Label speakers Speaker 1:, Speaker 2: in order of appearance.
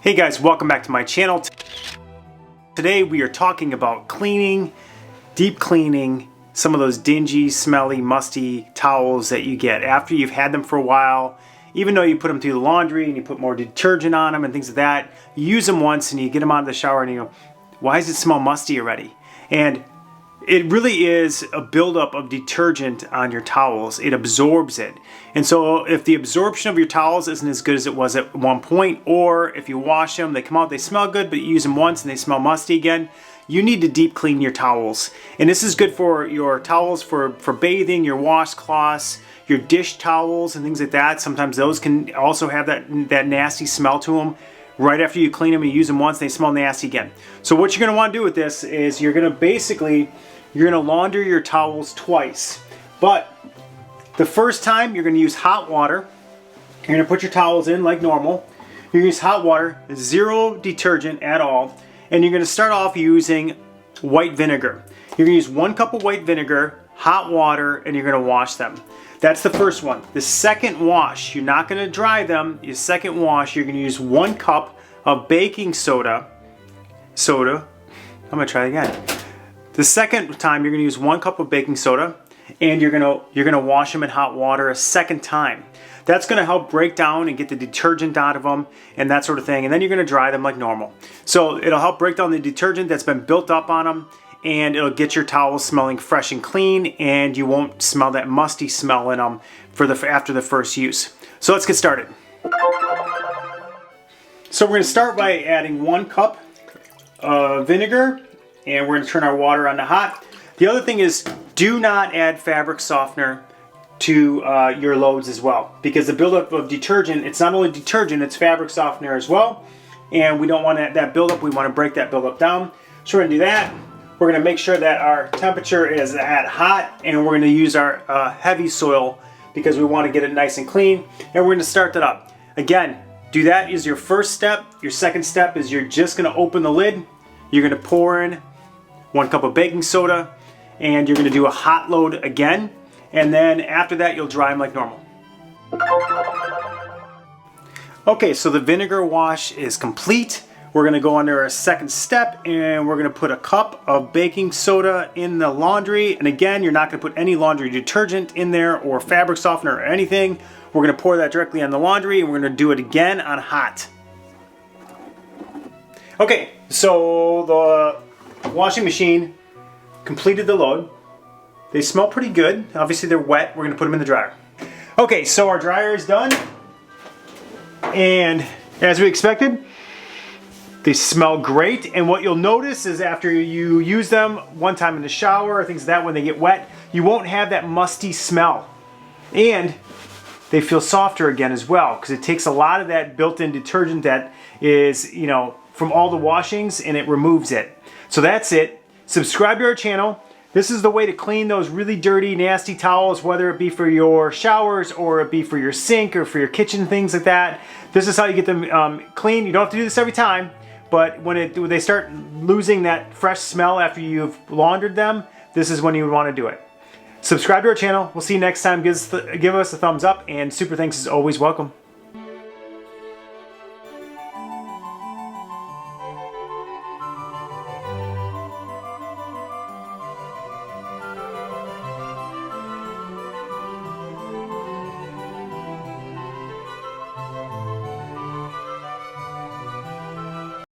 Speaker 1: Hey guys, welcome back to my channel. Today we are talking about cleaning, deep cleaning some of those dingy, smelly, musty towels that you get after you've had them for a while. Even though you put them through the laundry and you put more detergent on them and things like that, you use them once and you get them out of the shower and you go, why does it smell musty already? And it really is a buildup of detergent on your towels. It absorbs it. And so if the absorption of your towels isn't as good as it was at one point, or if you wash them, they come out, they smell good, but you use them once and they smell musty again, you need to deep clean your towels. And this is good for your towels for bathing, your washcloths, your dish towels and things like that. Sometimes those can also have that nasty smell to them. Right after you clean them and you use them once, they smell nasty again. So what you're going to want to do with this is you're going to launder your towels twice. But the first time you're going to use hot water. You're going to put your towels in like normal. You're going to use hot water, zero detergent at all. And you're going to start off using white vinegar. You're going to use 1 cup of white vinegar, hot water, and you're going to wash them. That's the first one. The second wash, you're not going to dry them. Your second wash, you're going to use 1 cup of baking soda. I'm going to try it again. The second time, you're going to use 1 cup of baking soda, and you're going to wash them in hot water a second time. That's going to help break down and get the detergent out of them and that sort of thing. And then you're going to dry them like normal. So it'll help break down the detergent that's been built up on them, and it'll get your towels smelling fresh and clean, and you won't smell that musty smell in them after the first use. So let's get started. So we're going to start by adding 1 cup of vinegar, and we're going to turn our water on to hot. The other thing is, do not add fabric softener to your loads as well, because the buildup of detergent, it's not only detergent, it's fabric softener as well, and we don't want that buildup. We want to break that buildup down. So we're going to do that. We're going to make sure that our temperature is at hot, and we're going to use our heavy soil because we want to get it nice and clean, and we're going to start that up. Again, do that as your first step. Your second step is you're just going to open the lid. You're going to pour in 1 cup of baking soda, and you're going to do a hot load again, and then after that you'll dry them like normal. Okay, so the vinegar wash is complete. We're going to go under our second step, and we're going to put a cup of baking soda in the laundry. And again, you're not going to put any laundry detergent in there or fabric softener or anything. We're going to pour that directly on the laundry, and we're going to do it again on hot. Okay, so the washing machine completed the load. They smell pretty good. Obviously they're wet. We're going to put them in the dryer. Okay, so our dryer is done. And as we expected, they smell great. And what you'll notice is after you use them one time in the shower or things like that, when they get wet, you won't have that musty smell. And they feel softer again as well, because it takes a lot of that built-in detergent that is, from all the washings, and it removes it. So that's it. Subscribe to our channel. This is the way to clean those really dirty, nasty towels, whether it be for your showers or it be for your sink or for your kitchen, things like that. This is how you get them clean. You don't have to do this every time, but when they start losing that fresh smell after you've laundered them, this is when you would want to do it. Subscribe to our channel. We'll see you next time. Give us a thumbs up, and super thanks is always welcome.